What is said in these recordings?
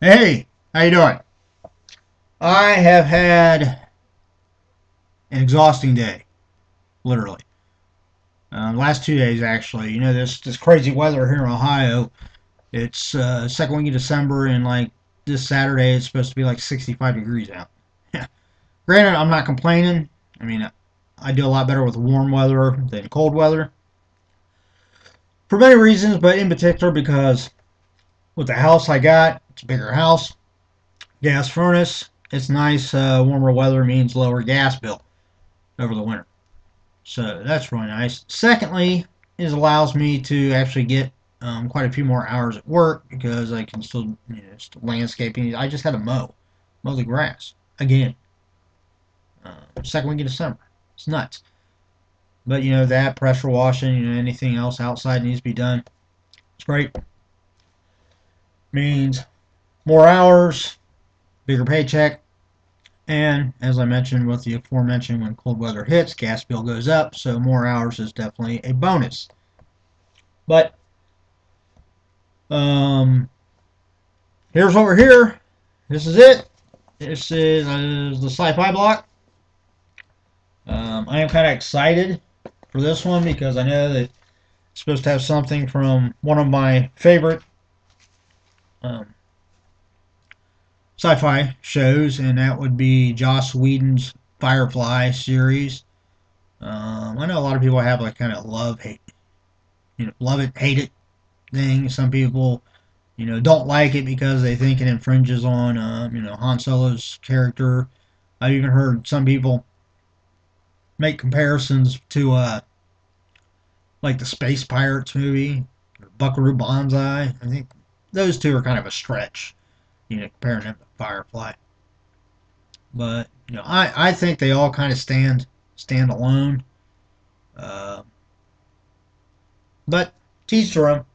Hey, how you doing? I have had an exhausting day, literally. Last 2 days, actually. You know, this crazy weather here in Ohio. It's second week of December, and like this Saturday, it's supposed to be like 65 degrees out. Granted, I'm not complaining. I mean, I do a lot better with warm weather than cold weather for many reasons, but in particular because with the house I got, it's a bigger house, gas furnace. It's nice. Warmer weather means lower gas bill over the winter. So that's really nice. Secondly, it allows me to actually get quite a few more hours at work because I can still, still landscaping. I just had to mow the grass again. Second week of December. It's nuts. But that pressure washing, anything else outside needs to be done. It's great. Means more hours, bigger paycheck, and as I mentioned with the aforementioned, when cold weather hits, gas bill goes up. So more hours is definitely a bonus. But Um, here's over here. This is it. This is the SciFi Block. I am kind of excited for this one because I know that it's supposed to have something from one of my favorite um, sci-fi shows, and that would be Joss Whedon's Firefly series. I know a lot of people have like kind of love hate, love it, hate it thing. Some people don't like it because they think it infringes on, Han Solo's character. I've even heard some people make comparisons to, like the Space Pirates movie, or Buckaroo Banzai. I think those two are kind of a stretch, comparing them to Firefly. But I think they all kind of stand alone. Uh, but teach their own.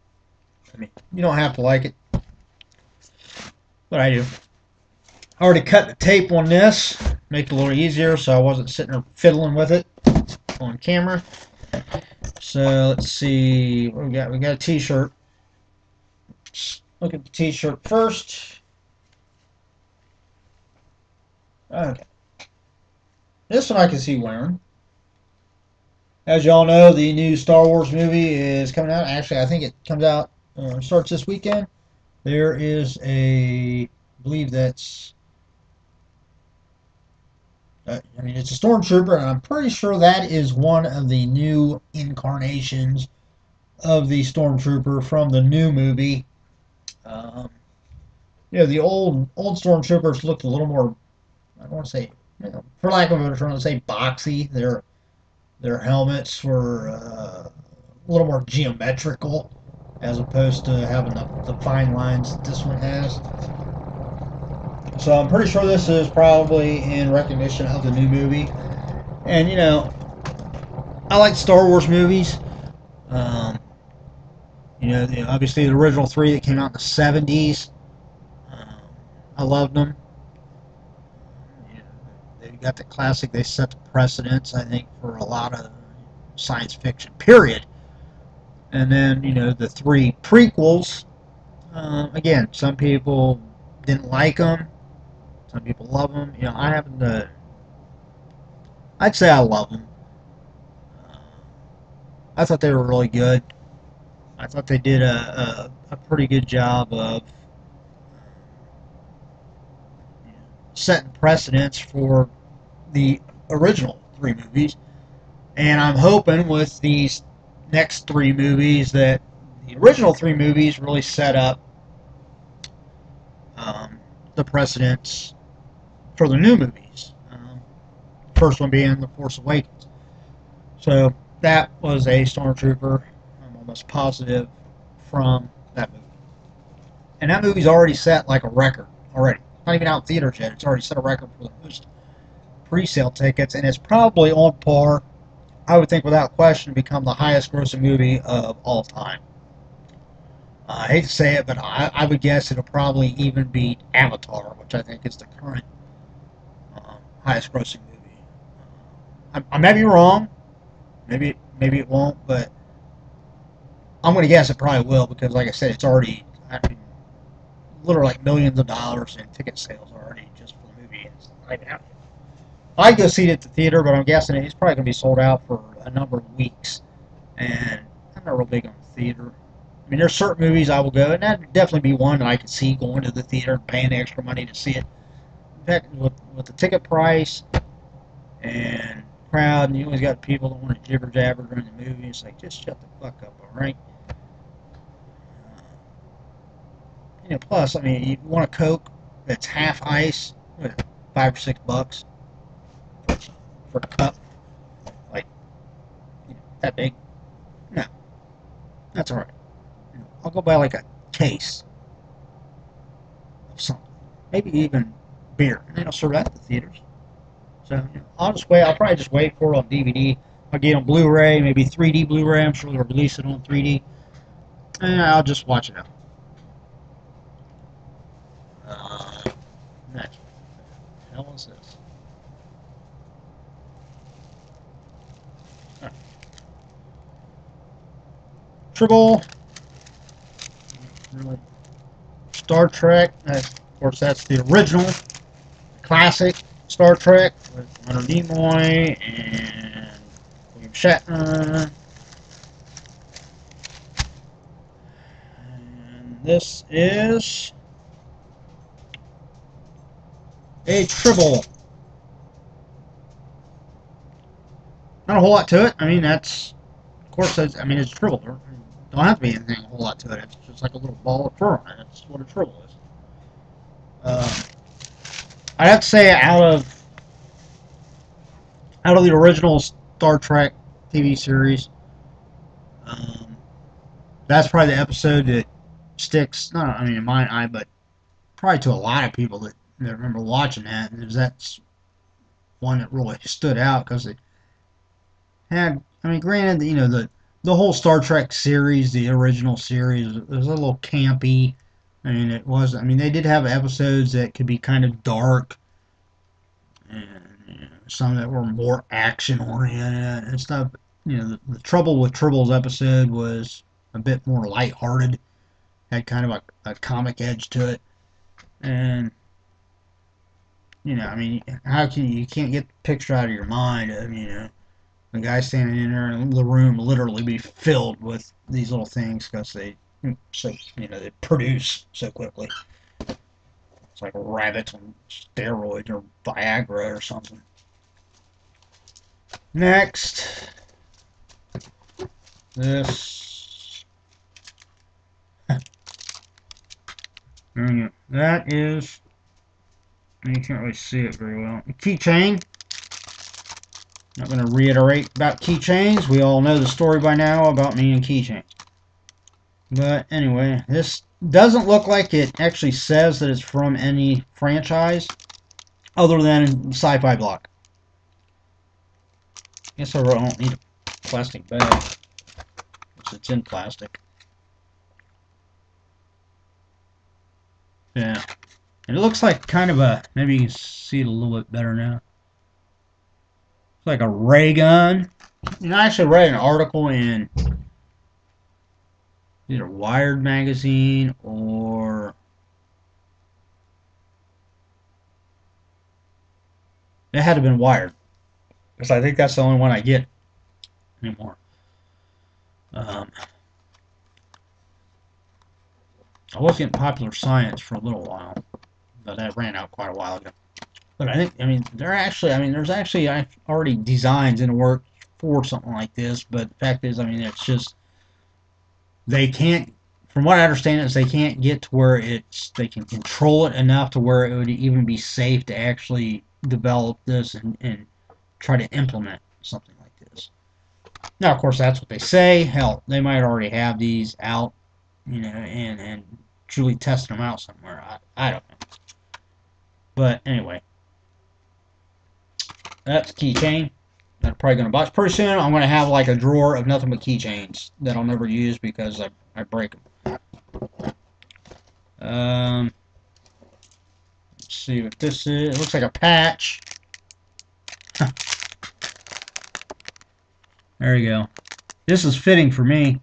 I mean, you don't have to like it, but I do. I already cut the tape on this, make it a little easier, so I wasn't sitting there fiddling with it on camera. So let's see what we got. We got a t-shirt. Let's look at the t-shirt first. Okay. This one I can see wearing. As y'all know, the new Star Wars movie is coming out. Actually, I think it comes out, starts this weekend. There is I believe that's, I mean, it's a stormtrooper, and I'm pretty sure that is one of the new incarnations of the stormtrooper from the new movie. Um, the old stormtroopers looked a little more, I don't want to say, for lack of a better term, let's say boxy. Their helmets were a little more geometrical as opposed to having the fine lines that this one has. So I'm pretty sure this is probably in recognition of the new movie. And I like Star Wars movies. Um, obviously the original three that came out in the '70s. Um, I loved them. They got the classic. They set the precedence, I think, for a lot of science fiction. Period. And then the three prequels. Again, some people didn't like them. Some people love them. I happen to. I'd say I love them. Uh, I thought they were really good. I thought they did a pretty good job of setting precedents for the original three movies. And I'm hoping with these next three movies that the original three movies really set up the precedents for the new movies. First one being The Force Awakens. So that was a stormtrooper, I'm almost positive, from that movie. And that movie's already set like a record already. Not even out in theaters yet. It's already set a record for the most pre-sale tickets, and it's probably on par, I would think without question, to become the highest grossing movie of all time. I hate to say it, but I would guess it'll probably even beat Avatar, which I think is the current highest grossing movie. I may be wrong. Maybe it won't, but I'm going to guess it probably will because, like I said, it's already, I mean, literally like millions of dollars in ticket sales already just for the movie. It's not even out yet. I'd go see it at the theater, but I'm guessing it's probably going to be sold out for a number of weeks. And I'm not real big on the theater. I mean, there's certain movies I will go, and that'd definitely be one that I could see going to the theater and paying the extra money to see it. In fact, with the ticket price and crowd, and you always got people that want to jibber jabber during the movie. It's like, just shut the fuck up, all right? Plus, I mean, you want a Coke that's half ice, what, $5 or $6 for a cup, like that big? No, that's all right. I'll go buy like a case of something, maybe even beer, and then I'll serve that at the theaters. So I'll just wait. I'll probably just wait for it on DVD. I'll get it on Blu-ray, maybe 3D Blu-ray. I'm sure they'll release it on 3D, and I'll just watch it out. Next, what the hell is this? Right. Tribble. Star Trek. Of course, that's the original, classic Star Trek with Leonard Nimoy and William Shatner. And this is a Tribble. Not a whole lot to it. I mean, that's, of course, that's, I mean, it's Tribble. There don't have to be anything a whole lot to it. It's just like a little ball of fur on it. That's what a Tribble is. I'd have to say out of the original Star Trek TV series, that's probably the episode that sticks, not I mean in my eye, but probably to a lot of people that remember watching that. And that's one that really stood out because it had, I mean, granted, the whole Star Trek series, the original series, was a little campy. I mean, it was. I mean, they did have episodes that could be kind of dark, and some that were more action oriented and stuff. The trouble with Tribble's episode was a bit more lighthearted, had kind of a comic edge to it, and I mean, how can you can't get the picture out of your mind of the guy standing in there and the room literally be filled with these little things because they produce so quickly. It's like rabbits on steroids or Viagra or something. Next, this. That is, you can't really see it very well. A keychain. Not going to reiterate about keychains. We all know the story by now about me and keychains. But anyway, this doesn't look like it actually says that it's from any franchise other than SciFi Block. Guess I don't need a plastic bag because it's in plastic. Yeah. And it looks like kind of a, maybe you can see it a little bit better now. It's like a ray gun. I actually read an article in either Wired magazine or it had to have been Wired because I think that's the only one I get anymore. I was getting Popular Science for a little while, but that ran out quite a while ago. But I think, there's actually already designs in the work for something like this, but the fact is, it's just, they can't, from what I understand is they can't get to where they can control it enough to where it would even be safe to actually develop this and try to implement something like this. Now, of course, that's what they say. Hell, they might already have these out, and truly testing them out somewhere. I don't know. But anyway, that's a keychain that I'm probably going to box. Pretty soon, I'm going to have like a drawer of nothing but keychains that I'll never use because I break them. Let's see what this is. It looks like a patch. There you go. This is fitting for me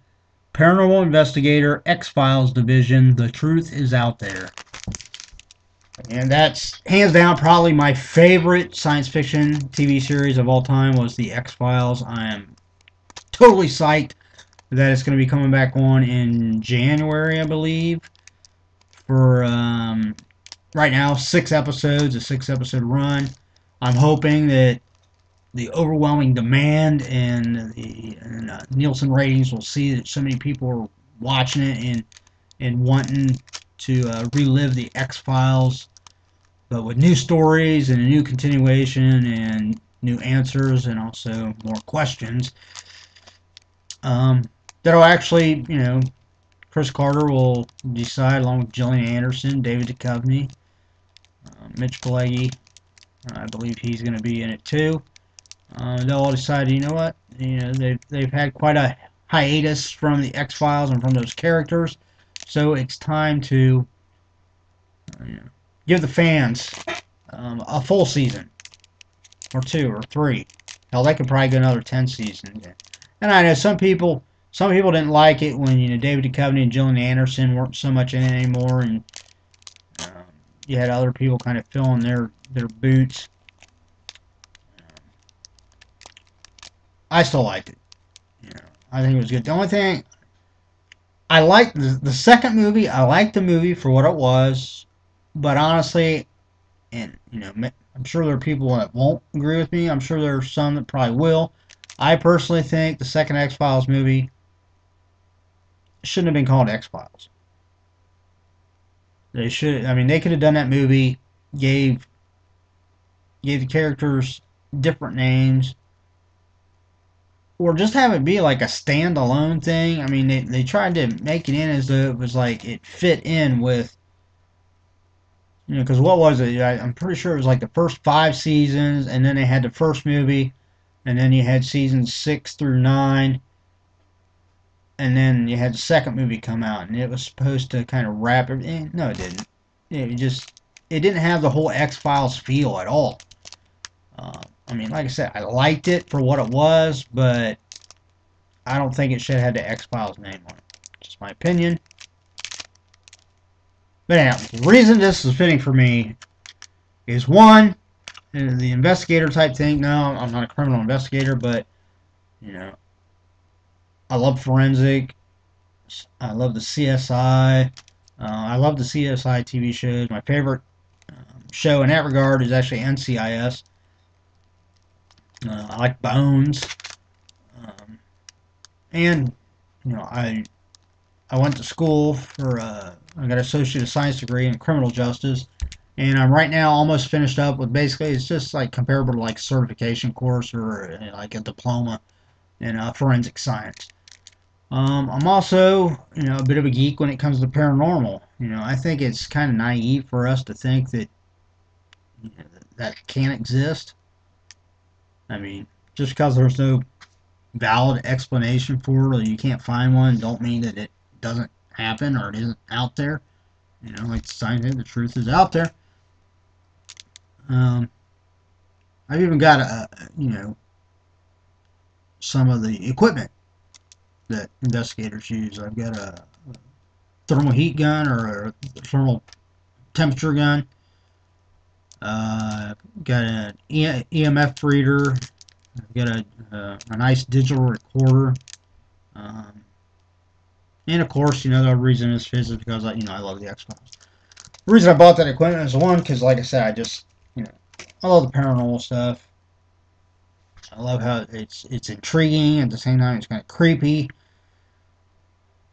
Paranormal Investigator, X-Files Division, The Truth is Out There. And that's, hands down, probably my favorite science fiction TV series of all time was The X-Files. I am totally psyched that it's going to be coming back on in January, I believe, for, right now, 6 episodes, a 6-episode run. I'm hoping that the overwhelming demand and the Nielsen ratings will see that so many people are watching it and wanting to relive the X-Files, but with new stories and a new continuation and new answers and also more questions. That'll actually, Chris Carter will decide, along with Gillian Anderson, David Duchovny, Mitch Pileggi. I believe he's going to be in it too. They'll all decide, you know what, they've had quite a hiatus from the X-Files and from those characters, so it's time to give the fans a full season, or 2 or 3. Hell, they could probably go another 10 seasons. And I know some people didn't like it when David Duchovny and Gillian Anderson weren't so much in it anymore, and you had other people kind of filling their boots. I still liked it. I think it was good. The only thing I liked the second movie. I liked the movie for what it was, but honestly, and I'm sure there are people that won't agree with me. I'm sure there are some that probably will. I personally think the second X-Files movie shouldn't have been called X-Files. They should. I mean, they could have done that movie, gave the characters different names, or just have it be like a standalone thing. I mean, they tried to make it in as though it was like it fit in with, because what was it? I'm pretty sure it was like the first 5 seasons, and then they had the first movie, and then you had seasons 6 through 9, and then you had the second movie come out, and it was supposed to kind of wrap it. No, it didn't. It didn't have the whole X-Files feel at all. I mean, like I said, I liked it for what it was, but I don't think it should have had the X-Files name on it. Just my opinion. But anyhow, the reason this is fitting for me is, one, the investigator type thing. No, I'm not a criminal investigator, but, I love forensic. I love the CSI. I love the CSI TV shows. My favorite show in that regard is actually NCIS. I like Bones. And, I went to school for, I got an associate of science degree in criminal justice. And I'm right now almost finished up with, basically, it's just like comparable to like a certification course or like a diploma in forensic science. I'm also, a bit of a geek when it comes to paranormal. I think it's kind of naive for us to think that that can't exist. I mean, just because there's no valid explanation for it, or you can't find one, don't mean that it doesn't happen or it isn't out there. Like the truth is out there. I've even got some of the equipment that investigators use. I've got a thermal heat gun or a thermal temperature gun. Got an EMF reader. I've got a nice digital recorder. And of course, the reason is physics, because I love the X-Files. The reason I bought that equipment is, one, because like I said, I just I love the paranormal stuff. I love how it's intriguing, at the same time it's kind of creepy.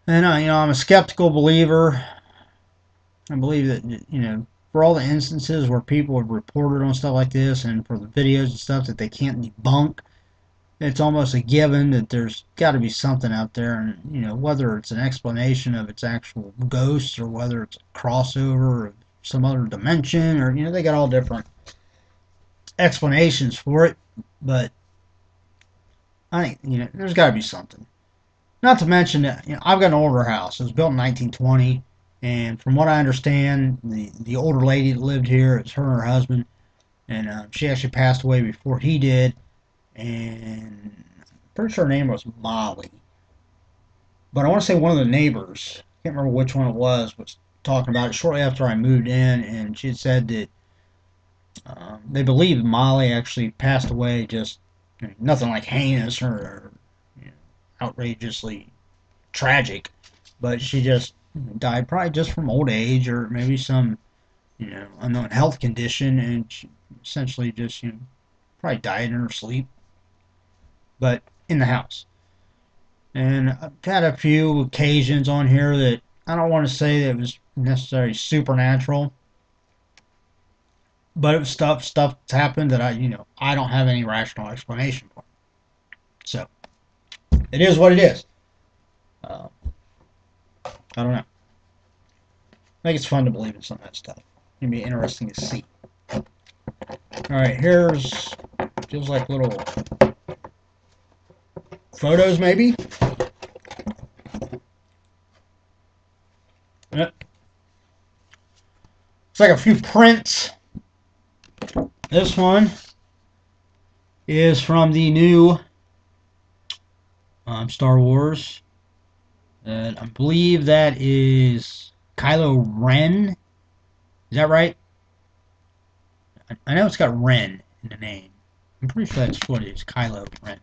And I'm a skeptical believer. I believe that for all the instances where people have reported on stuff like this, and for the videos and stuff that they can't debunk, it's almost a given that there's got to be something out there, and whether it's an explanation of its actual ghosts, or whether it's a crossover of some other dimension, or they got all different explanations for it. But I think there's got to be something. Not to mention that I've got an older house. It was built in 1920, and from what I understand, the older lady that lived here, it's her and her husband, and she actually passed away before he did. And I'm pretty sure her name was Molly. But I want to say one of the neighbors, I can't remember which one it was talking about it shortly after I moved in, and she had said that they believe Molly actually passed away, just nothing like heinous or you know, outrageously tragic, but she just died probably just from old age or maybe some unknown health condition, and she essentially just probably died in her sleep, but in the house. And I've had a few occasions on here that I don't want to say that it was necessarily supernatural, but it was stuff that's happened that I don't have any rational explanation for. So it is what it is. Uh, I don't know. I think it's fun to believe in some of that stuff. It'd be interesting to see. All right, here's feels like little photos, maybe. Yep. It's like a few prints. This one is from the new Star Wars. I believe that is Kylo Ren. Is that right? I know it's got Ren in the name. I'm pretty sure that's what it is, Kylo Ren.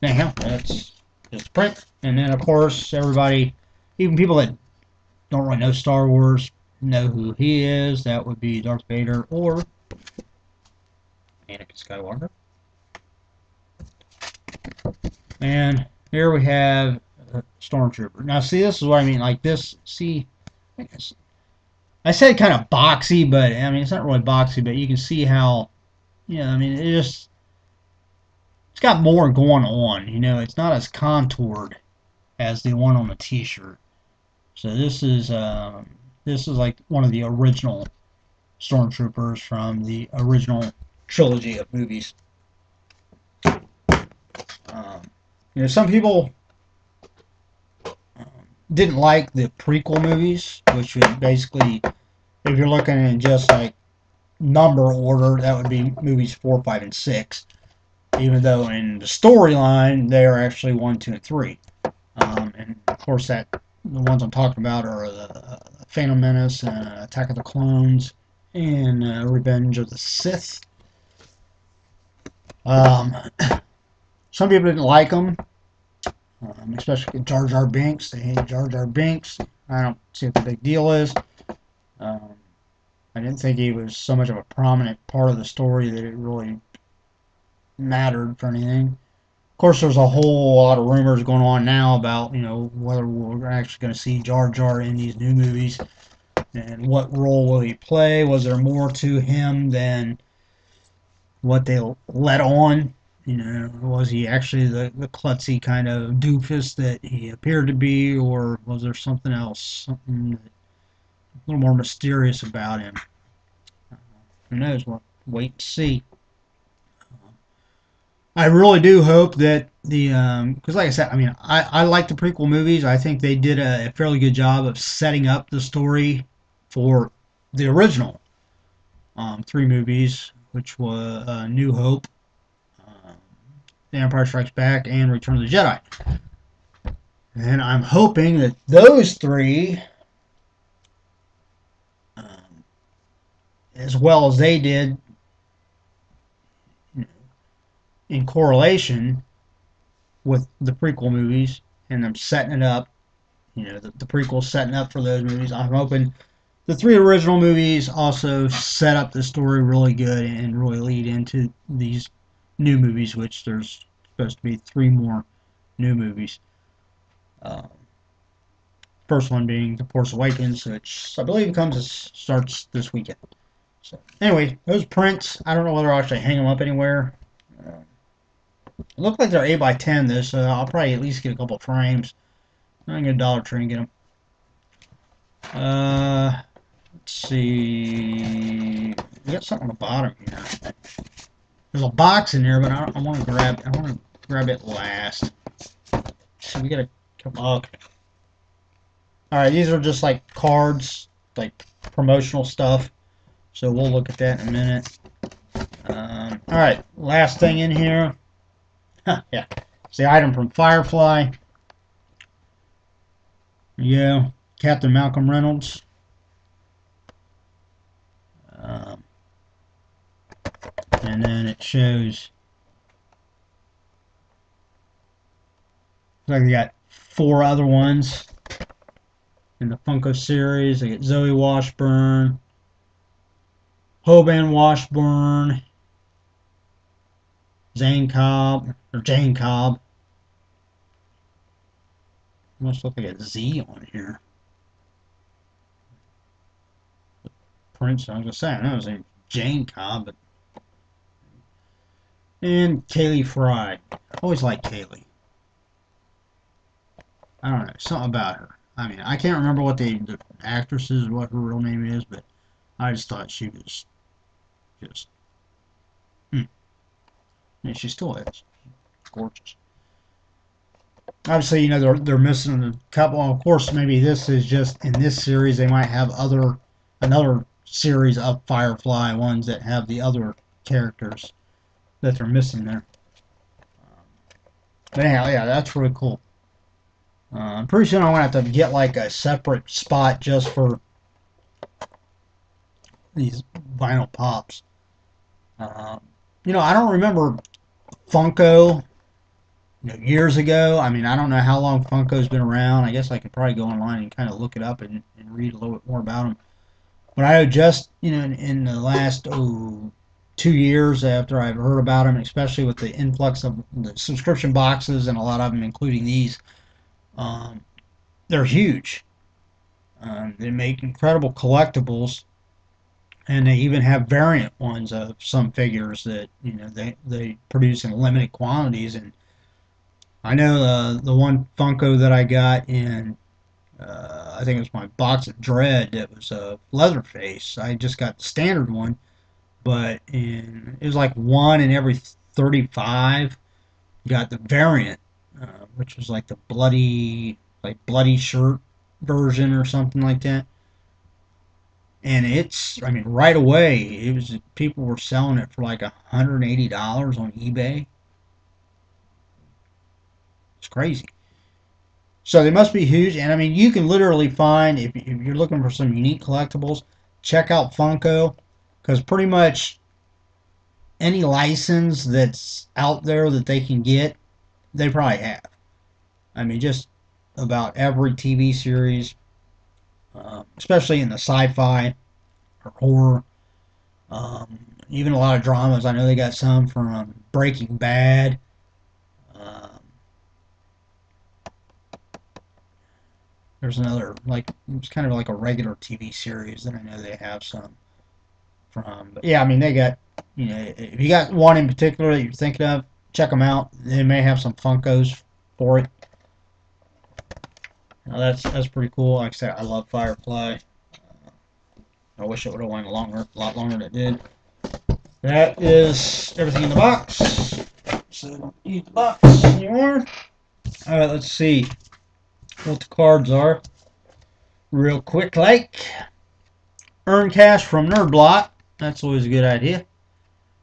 Anyhow, that's just a print. And then, of course, everybody, even people that don't really know Star Wars, know who he is. That would be Darth Vader or Anakin Skywalker. And here we have a Stormtrooper. Now, see, this is what I mean. Like this, see, I said kind of boxy, but I mean, it's not really boxy, but you can see how, I mean, it's got more going on. It's not as contoured as the one on the T-shirt. So this is like one of the original Stormtroopers from the original trilogy of movies. Some people didn't like the prequel movies, which would basically, if you're looking in just like number order, that would be movies 4, 5, and 6. Even though in the storyline they are actually 1, 2, and 3. And of course, the ones I'm talking about are the Phantom Menace, Attack of the Clones, and Revenge of the Sith. Some people didn't like them, especially Jar Jar Binks. They hated Jar Jar Binks. I don't see what the big deal is. I didn't think he was so much of a prominent part of the story that it really mattered for anything. Of course, there's a whole lot of rumors going on now about, whether we're actually going to see Jar Jar in these new movies and what role will he play. Was there more to him than what they let on? Was he actually the klutzy kind of doofus that he appeared to be, or was there something else, something a little more mysterious about him? Who knows? We'll wait to see. I really do hope that because like I said, I mean, I like the prequel movies. I think they did a fairly good job of setting up the story for the original 3 movies, which was New Hope, The Empire Strikes Back, and Return of the Jedi. And I'm hoping that those 3, as well as they did, in correlation with the prequel movies and them setting it up, the prequel setting up for those movies. I'm hoping the 3 original movies also set up the story really good and really lead into these new movies, which there's supposed to be 3 more new movies. First one being The Force Awakens, which I believe starts this weekend. So anyway, those prints, I don't know whether I'll actually hang them up anywhere. It look like they're 8x10 though, so I'll probably at least get a couple frames. I'm gonna go to Dollar Tree and get them. Let's see. We got something on the bottom here. There's a box in there, but I want to grab it last. So we got a couple. Okay. All right, these are just like cards, like promotional stuff. So we'll look at that in a minute. All right, last thing in here. Yeah, It's the item from Firefly. There you go. Captain Malcolm Reynolds. And then it shows, looks like they got 4 other ones in the Funko series. They get Zoe Washburn, Hoban Washburn, Jane Cobb. Must look like a Z on here. Prince, I was gonna say, I know it was named Jane Cobb, but. And Kaylee Fry. Always like Kaylee. I don't know, something about her. I mean, I can't remember what the actress is, what her real name is, but I just thought she was just. Yeah, she still is. Gorgeous. Obviously, you know, they're missing a couple. Of course, maybe this is just in this series. They might have another series of Firefly ones that have the other characters that they're missing there. But anyhow, yeah, that's really cool. I'm pretty soon I'm gonna have to get like a separate spot just for these vinyl pops. You know, I don't remember Funko, you know, years ago. I mean, I don't know how long Funko's been around. I guess I could probably go online and kind of look it up and read a little bit more about them. But I just, you know, in the last 2 years after I've heard about them, especially with the influx of the subscription boxes and a lot of them, including these, they're huge. They make incredible collectibles, and they even have variant ones of some figures that, you know, they produce in limited quantities. And I know the one Funko that I got in, I think it was my box of Dread, that was a Leatherface. I just got the standard one, but it was like 1 in every 35 got the variant, which was like the bloody shirt version or something like that. And it's, I mean, right away, it was, people were selling it for like $180 on eBay. It's crazy. So they must be huge. And I mean, you can literally find, if you're looking for some unique collectibles, check out Funko, because pretty much any license that's out there that they can get, they probably have. I mean, just about every TV series, especially in the sci-fi or horror, even a lot of dramas. I know they got some from Breaking Bad. There's another, like, it's kind of like a regular TV series that I know they have some from. But yeah, I mean, they got, you know, if you got one in particular that you're thinking of, check them out. They may have some Funkos for it. Now that's pretty cool. Like I said, I love Firefly. I wish it would have went a lot longer than it did. That is everything in the box. So don't need the box anymore. Alright, let's see what the cards are. Real quick, like. Earn cash from Nerd Block. That's always a good idea.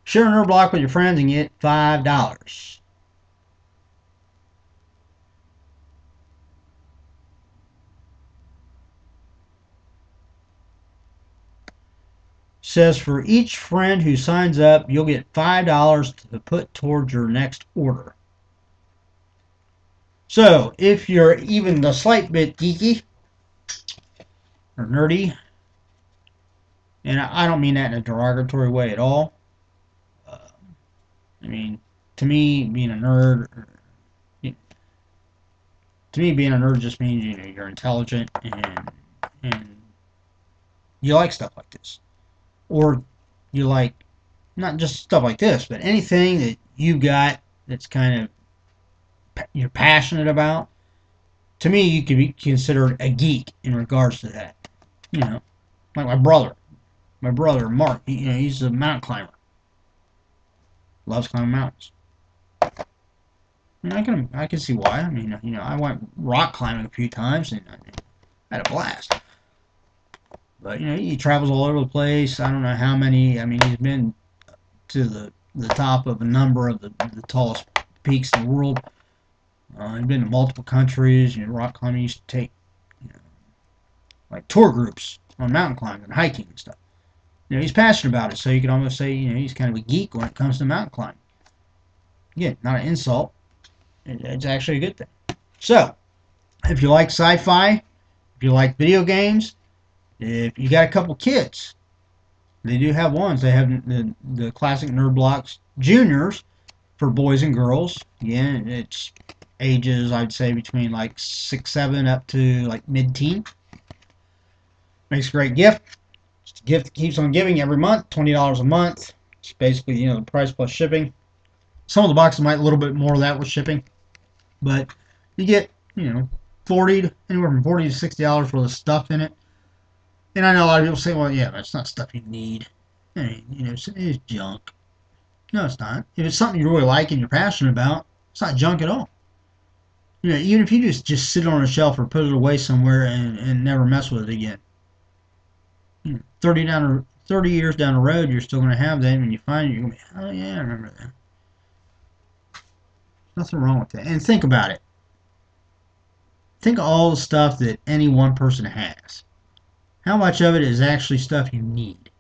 Share Nerd Block with your friends and get $5. Says for each friend who signs up, you'll get $5 to put towards your next order. So, if you're even the slight bit geeky or nerdy, and I don't mean that in a derogatory way at all. I mean, to me, being a nerd, just means, you know, you're intelligent and you like stuff like this, or you like not just stuff like this, but anything that you got that's kind of you're passionate about. To me, you could be considered a geek in regards to that. You know, like my brother Mark. You know, he's a mountain climber. Loves climbing mountains. And I can see why. I mean, you know, I went rock climbing a few times and I had a blast. But you know, he travels all over the place. I don't know how many. I mean, he's been to the top of a number of the tallest peaks in the world. He's been to multiple countries. You know, rock climbing used to take, you know, like tour groups on mountain climbing and hiking and stuff. You know, he's passionate about it, so you could almost say, you know, he's kind of a geek when it comes to mountain climbing. Again, not an insult. It's actually a good thing. So, if you like sci-fi, if you like video games, if you got a couple kids, they do have ones. They have the classic Nerd Blocks Juniors for boys and girls. Again, it's ages, I'd say, between like 6, 7 up to like mid-teen. Makes a great gift. It's a gift that keeps on giving every month, $20 a month. It's basically, you know, the price plus shipping. Some of the boxes might a little bit more of that with shipping, but you get, you know, anywhere from $40 to $60 worth of stuff in it. And I know a lot of people say, well, yeah, that's not stuff you need. I mean, you know, it's junk. No, it's not. If it's something you really like and you're passionate about, it's not junk at all. You know, even if you just sit it on a shelf or put it away somewhere and never mess with it again. You know, 30 years down the road, you're still going to have that. And when you find it, you're going to be, oh, yeah, I remember that. Nothing wrong with that. And think about it. Think of all the stuff that any one person has. How much of it is actually stuff you need?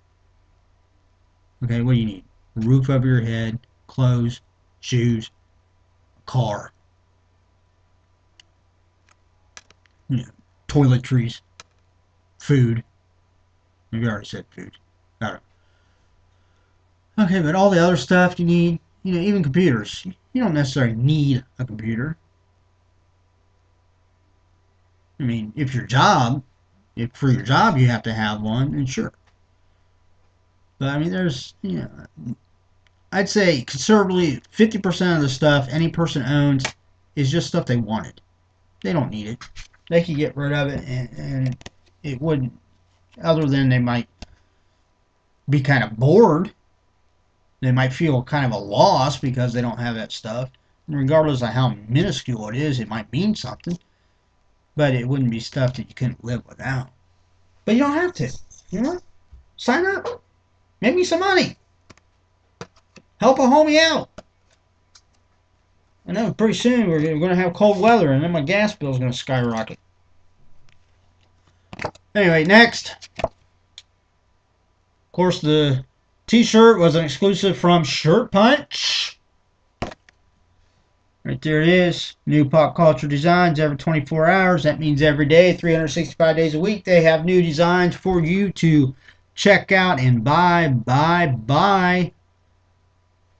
Okay, what do you need? A roof over your head, clothes, shoes, a car, you know, toiletries, food. Maybe I already said food. I don't know. Okay, but all the other stuff you need, you know, even computers. You don't necessarily need a computer. I mean, if for your job you have to have one, then sure. But I mean, there's, you know, I'd say conservatively 50% of the stuff any person owns is just stuff they wanted. They don't need it. They could get rid of it, and it wouldn't, other than they might be kind of bored. They might feel kind of a loss because they don't have that stuff. And regardless of how minuscule it is, it might mean something. But it wouldn't be stuff that you couldn't live without. But you don't have to. You know? Sign up. Make me some money. Help a homie out. I know pretty soon we're going to have cold weather, and then my gas bill is going to skyrocket. Anyway, next. Of course, the t-shirt was an exclusive from Shirt Punch. Right there it is. New pop culture designs every 24 hours. That means every day, 365 days a week, they have new designs for you to check out and buy.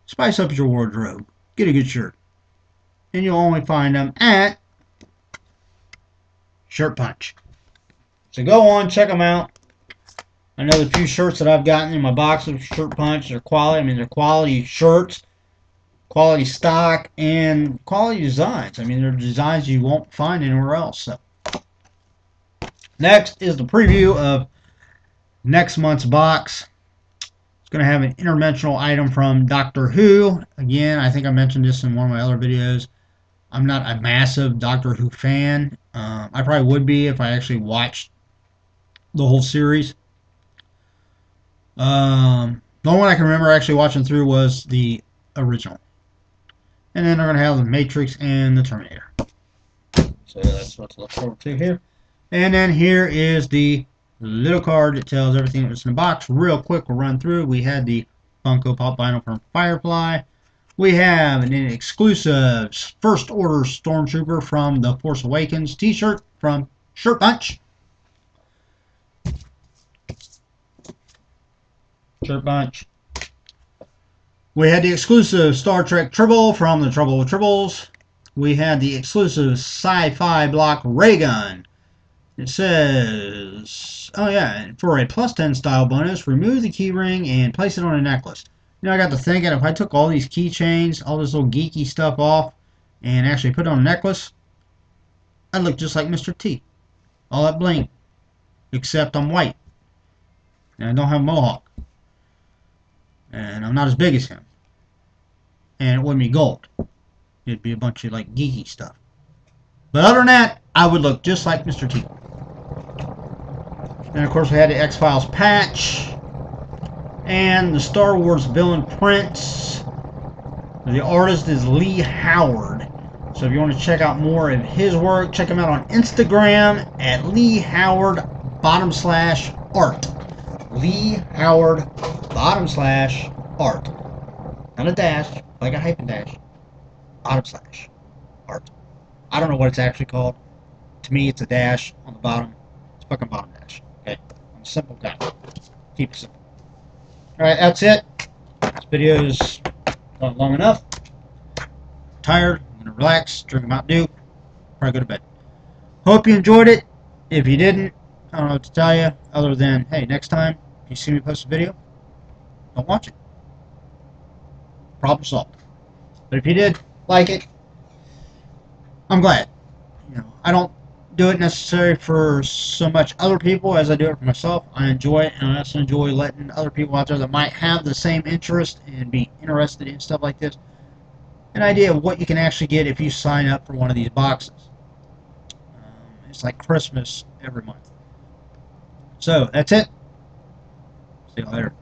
Spice up your wardrobe. Get a good shirt. And you'll only find them at Shirt Punch. So go on, check them out. I know the few shirts that I've gotten in my box of Shirt Punch are quality. I mean, they're quality shirts, quality stock, and quality designs. I mean, they're designs you won't find anywhere else. So, next is the preview of next month's box. It's going to have an interdimensional item from Doctor Who. Again, I think I mentioned this in one of my other videos. I'm not a massive Doctor Who fan. I probably would be if I actually watched the whole series. The only one I can remember actually watching through was the original. And then they're going to have the Matrix and the Terminator. So that's what to look forward to here. And then here is the little card that tells everything that's in the box. Real quick, we'll run through. We had the Funko Pop vinyl from Firefly. We have an exclusive First Order Stormtrooper from The Force Awakens t-shirt from Shirt Punch. Shirt Punch. We had the exclusive Star Trek Tribble from the Trouble with Tribbles. We had the exclusive SciFi Block Ray Gun. It says, oh yeah, for a +10 style bonus, remove the keyring and place it on a necklace. You know, I got to thinking, if I took all these keychains, all this little geeky stuff off, and actually put it on a necklace, I'd look just like Mr. T. All that bling. Except I'm white. And I don't have a mohawk. And I'm not as big as him. And it wouldn't be gold. It'd be a bunch of like geeky stuff. But other than that, I would look just like Mr. T. And of course we had the X-Files patch. And the Star Wars villain prints. The artist is Lee Howard. So if you want to check out more of his work, check him out on Instagram at Lee Howard /art. Lee Howard /art. Not a dash, like a hyphen dash. /art. I don't know what it's actually called. To me, it's a dash on the bottom. It's fucking bottom dash. Okay, I'm a simple guy. Keep it simple. All right, that's it. This video is gone long enough. I'm tired. I'm gonna relax, drink a Mountain Dew, probably go to bed. Hope you enjoyed it. If you didn't, I don't know what to tell you other than, hey, next time you see me post a video, don't watch it. Problem solved. But if you did like it, I'm glad. You know, I don't do it necessarily for so much other people as I do it for myself. I enjoy it, and I also enjoy letting other people out there that might have the same interest and be interested in stuff like this an idea of what you can actually get if you sign up for one of these boxes. It's like Christmas every month. So that's it. See you later.